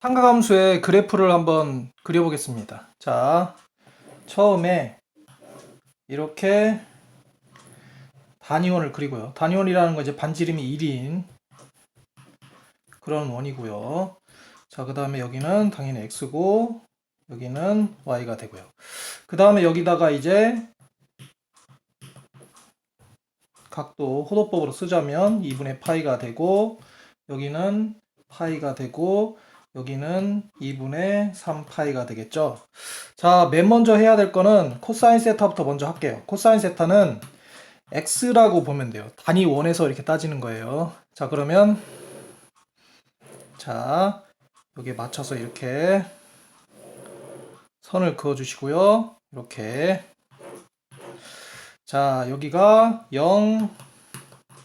삼각함수의 그래프를 한번 그려보겠습니다. 자, 처음에 이렇게 단위원을 그리고요. 단위원이라는 건 이제 반지름이 1인 그런 원이고요. 자, 그 다음에 여기는 당연히 x고 여기는 y가 되고요. 그 다음에 여기다가 이제 각도 호도법으로 쓰자면 2분의 파이가 되고 여기는 파이가 되고 여기는 2분의 3파이가 되겠죠. 자, 맨 먼저 해야 될 거는 코사인 세타부터 먼저 할게요. 코사인 세타는 x라고 보면 돼요. 단위 원에서 이렇게 따지는 거예요. 자, 그러면 자, 여기에 맞춰서 이렇게 선을 그어 주시고요. 이렇게 자, 여기가 0,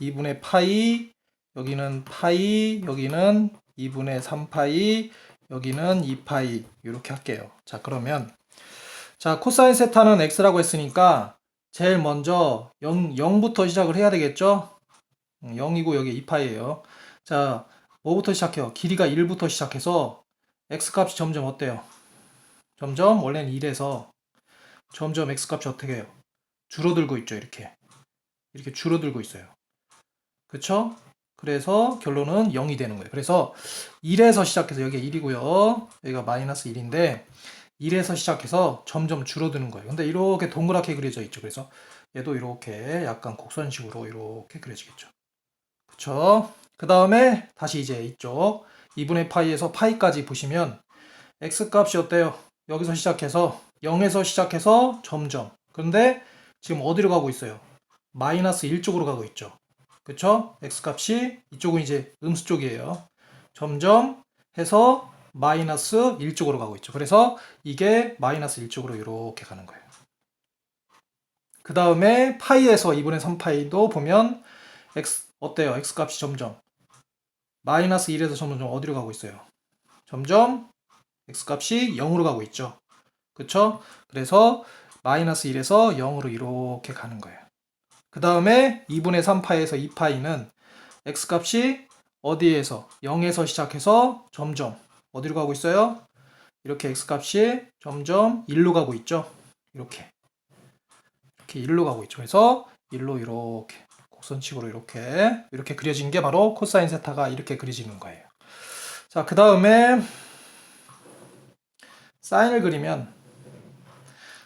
2분의 파이, 여기는 파이, 여기는 2분의 3파이, 여기는 2파이 이렇게 할게요. 자, 그러면 자, 코사인 세타는 x라고 했으니까 제일 먼저 0부터 시작을 해야 되겠죠? 0이고 여기 2파이예요. 자, 뭐부터 시작해요? 길이가 1부터 시작해서 x값이 점점 어때요? 점점 원래는 1에서 점점 x값이 어떻게 해요? 줄어들고 있죠. 이렇게 줄어들고 있어요. 그쵸? 그래서 결론은 0이 되는 거예요. 그래서 1에서 시작해서 여기가 1이고요. 여기가 마이너스 1인데 1에서 시작해서 점점 줄어드는 거예요. 근데 이렇게 동그랗게 그려져 있죠. 그래서 얘도 이렇게 약간 곡선식으로 이렇게 그려지겠죠. 그쵸? 그 다음에 다시 이제 이쪽 2분의 파이에서 파이까지 보시면 x값이 어때요? 여기서 시작해서 0에서 시작해서 점점. 근데 지금 어디로 가고 있어요? 마이너스 1쪽으로 가고 있죠. 그쵸? x값이 이쪽은 이제 음수 쪽이에요. 점점 해서 마이너스 1쪽으로 가고 있죠. 그래서 이게 마이너스 1쪽으로 이렇게 가는 거예요. 그 다음에 파이에서 2분의 3파이도 보면 x 어때요? x값이 점점 마이너스 1에서 점점 어디로 가고 있어요? 점점 x값이 0으로 가고 있죠. 그쵸? 그래서 마이너스 1에서 0으로 이렇게 가는 거예요. 그 다음에 2분의 3파에서 2파이는 x값이 어디에서 0에서 시작해서 점점 어디로 가고 있어요? 이렇게 x값이 점점 1로 가고 있죠. 이렇게 1로 가고 있죠. 그래서 1로 이렇게 곡선식으로 이렇게 그려진 게 바로 코사인 세타가 이렇게 그려지는 거예요. 자, 그 다음에 사인을 그리면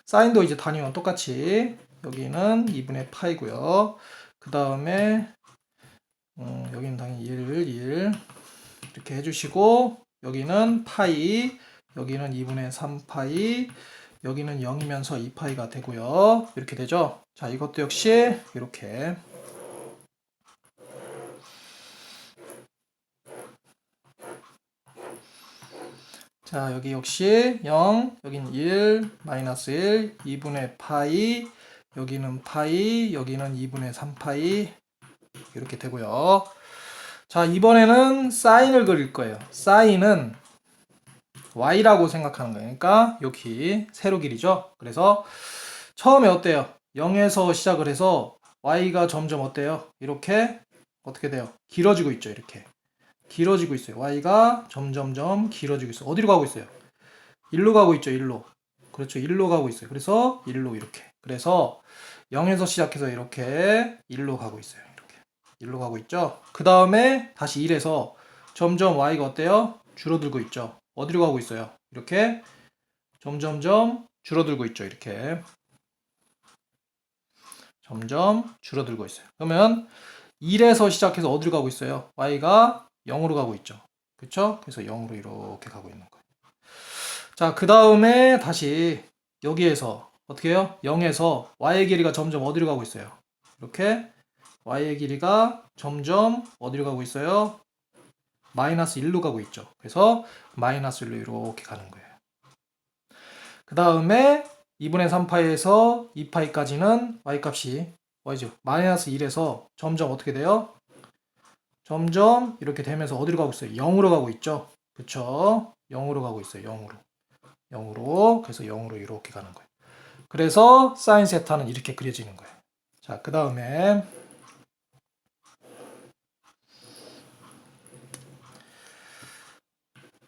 사인도 이제 단위원 똑같이 여기는 2분의 파이고요. 그 다음에 여기는 당연히 1 이렇게 해주시고 여기는 파이, 여기는 2분의 3파이, 여기는 0이면서 2파이가 되고요. 이렇게 되죠. 자, 이것도 역시 이렇게 자, 여기 역시 0, 여기는 1, 마이너스 1, 2분의 파이, 여기는 파이, 여기는 2분의 3파이 이렇게 되고요. 자, 이번에는 사인을 그릴 거예요. 사인은 y라고 생각하는 거예요. 그러니까 여기 세로 길이죠. 그래서 처음에 어때요? 0에서 시작을 해서 y가 점점 어때요? 이렇게 어떻게 돼요? 길어지고 있죠. 이렇게 길어지고 있어요. y가 점점점 길어지고 있어요. 어디로 가고 있어요? 1로 가고 있죠. 1로. 그렇죠. 1로 가고 있어요. 그래서 1로 이렇게. 그래서 0에서 시작해서 이렇게 1로 가고 있어요. 이렇게 1로 가고 있죠. 그 다음에 다시 1에서 점점 y가 어때요? 줄어들고 있죠. 어디로 가고 있어요? 이렇게 점점점 줄어들고 있죠. 이렇게 점점 줄어들고 있어요. 그러면 1에서 시작해서 어디로 가고 있어요? y가 0으로 가고 있죠. 그렇죠? 그래서 0으로 이렇게 가고 있는 거예요. 자, 그 다음에 다시 여기에서 어떻게 해요? 0에서 y의 길이가 점점 어디로 가고 있어요? 이렇게 y의 길이가 점점 어디로 가고 있어요? 마이너스 1로 가고 있죠. 그래서 마이너스 1로 이렇게 가는 거예요. 그 다음에 2분의 3파이에서 2파이까지는 y값이 y죠. 마이너스 1에서 점점 어떻게 돼요? 점점 이렇게 되면서 어디로 가고 있어요? 0으로 가고 있죠. 그쵸? 0으로 가고 있어요. 0으로. 0으로. 그래서 0으로 이렇게 가는 거예요. 그래서 사인 세타는 이렇게 그려지는 거예요. 자, 그 다음에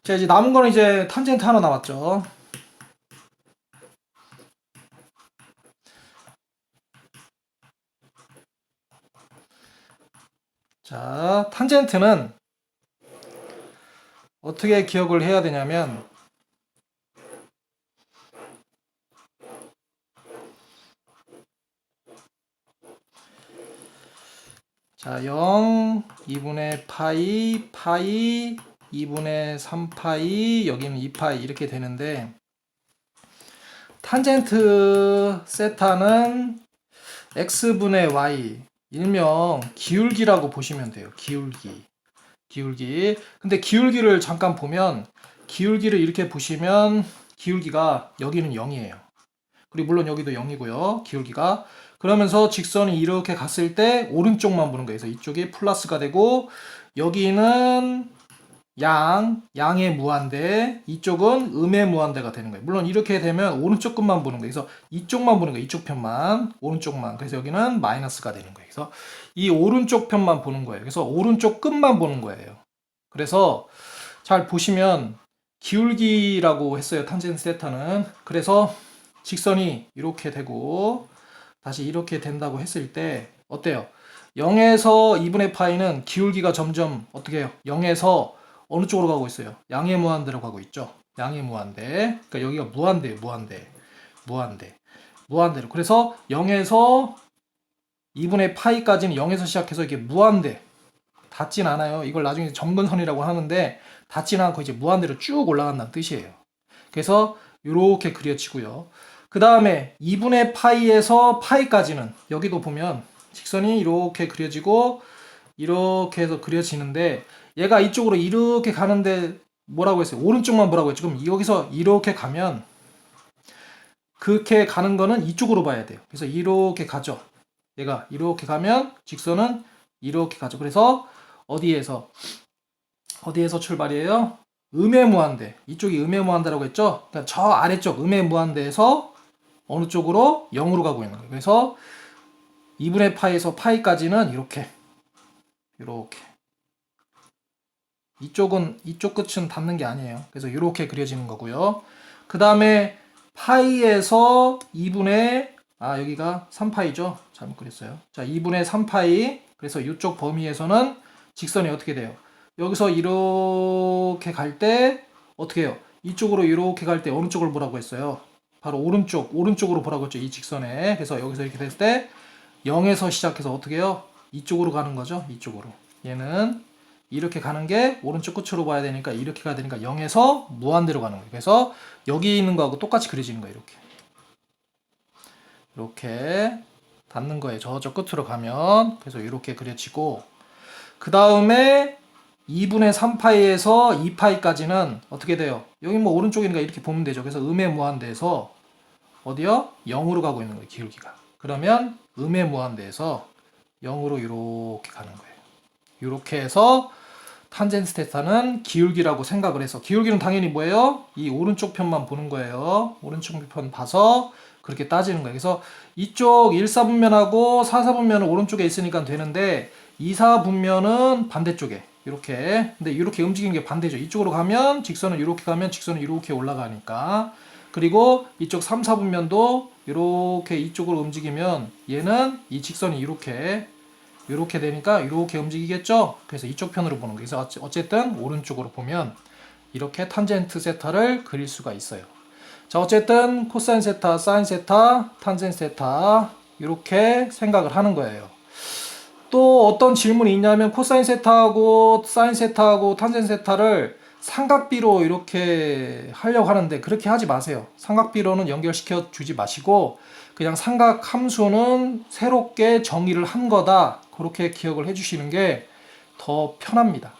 자, 이제 남은 거는 이제 탄젠트 하나 남았죠. 자, 탄젠트는 어떻게 기억을 해야 되냐면, 자, 0, 2분의 파이, 파이, 2분의 3파이, 여기는 2파이 이렇게 되는데, 탄젠트 세타는 x분의 y, 일명 기울기라고 보시면 돼요. 기울기. 기울기. 근데 기울기를 잠깐 보면, 기울기를 이렇게 보시면 기울기가 여기는 0이에요. 그리고 물론 여기도 0이고요. 기울기가. 그러면서 직선이 이렇게 갔을 때 오른쪽만 보는 거예요. 그래서 이쪽이 플러스가 되고, 여기는 양의 무한대, 이쪽은 음의 무한대가 되는 거예요. 물론 이렇게 되면 오른쪽 끝만 보는 거예요. 그래서 이쪽만 보는 거예요. 이쪽 편만, 오른쪽만. 그래서 여기는 마이너스가 되는 거예요. 그래서 이 오른쪽 편만 보는 거예요. 그래서 오른쪽 끝만 보는 거예요. 그래서 잘 보시면 기울기라고 했어요. 탄젠트 세타는. 그래서 직선이 이렇게 되고 다시 이렇게 된다고 했을 때 어때요? 0에서 2분의 파이는 기울기가 점점 어떻게 해요? 0에서 어느 쪽으로 가고 있어요? 양의 무한대로 가고 있죠. 양의 무한대. 그러니까 여기가 무한대예요. 무한대로. 그래서 0에서 2분의 파이까지는 0에서 시작해서 이게 무한대. 닿진 않아요. 이걸 나중에 점근선이라고 하는데 닿지는 않고 이제 무한대로 쭉 올라간다는 뜻이에요. 그래서 이렇게 그려지고요. 그 다음에 2분의 파이에서 파이까지는 여기도 보면 직선이 이렇게 그려지고 이렇게 해서 그려지는데 얘가 이쪽으로 이렇게 가는데 뭐라고 했어요? 오른쪽만 보라고 했죠. 그럼 여기서 이렇게 가면 그렇게 가는 거는 이쪽으로 봐야 돼요. 그래서 이렇게 가죠. 얘가 이렇게 가면 직선은 이렇게 가죠. 그래서 어디에서 출발이에요? 음의 무한대. 이쪽이 음의 무한대라고 했죠? 그러니까 저 아래쪽 음의 무한대에서 어느 쪽으로? 0으로 가고 있는 거예요. 그래서 2분의 파이에서 파이까지는 이렇게 이쪽 끝은 닿는 게 아니에요. 그래서 이렇게 그려지는 거고요. 그 다음에 파이에서 2분의 여기가 3파이죠. 잘못 그렸어요. 자, 2분의 3파이. 그래서 이쪽 범위에서는 직선이 어떻게 돼요? 여기서 이렇게 갈 때 어떻게 해요? 이쪽으로 이렇게 갈 때 어느 쪽을 보라고 했어요? 바로 오른쪽으로 보라고 했죠. 이 직선에. 그래서 여기서 이렇게 됐을 때 0에서 시작해서 어떻게 해요? 이쪽으로 가는 거죠. 이쪽으로. 얘는 이렇게 가는 게 오른쪽 끝으로 봐야 되니까 이렇게 가야 되니까 0에서 무한대로 가는 거예요. 그래서 여기 있는 거하고 똑같이 그려지는 거예요. 이렇게 닿는 거예요. 저쪽 끝으로 가면. 그래서 이렇게 그려지고 그 다음에 2분의 3파이에서 2파이까지는 어떻게 돼요? 여기 뭐 오른쪽이니까 이렇게 보면 되죠. 그래서 음의 무한대에서 어디요? 0으로 가고 있는 거예요. 기울기가. 그러면 음의 무한대에서 0으로 이렇게 가는 거예요. 이렇게 해서 탄젠트 세타는 기울기라고 생각을 해서 기울기는 당연히 뭐예요? 이 오른쪽 편만 보는 거예요. 오른쪽 편 봐서 그렇게 따지는 거예요. 그래서 이쪽 1사분면하고 4사분면은 오른쪽에 있으니까 되는데 2사분면은 반대쪽에 이렇게. 근데 이렇게 움직이는 게 반대죠. 이쪽으로 가면 직선은 이렇게 가면 직선은 이렇게 올라가니까. 그리고 이쪽 3, 4분면도 이렇게 이쪽으로 움직이면 얘는 이 직선이 이렇게 되니까 이렇게 움직이겠죠. 그래서 이쪽 편으로 보는 거예요. 그래서 어쨌든 오른쪽으로 보면 이렇게 탄젠트 세타를 그릴 수가 있어요. 자, 어쨌든 코사인 세타, 사인 세타, 탄젠트 세타 이렇게 생각을 하는 거예요. 또 어떤 질문이 있냐면 코사인 세타하고 사인 세타하고 탄젠트 세타를 삼각비로 이렇게 하려고 하는데 그렇게 하지 마세요. 삼각비로는 연결시켜 주지 마시고 그냥 삼각 함수는 새롭게 정의를 한 거다. 그렇게 기억을 해주시는 게 더 편합니다.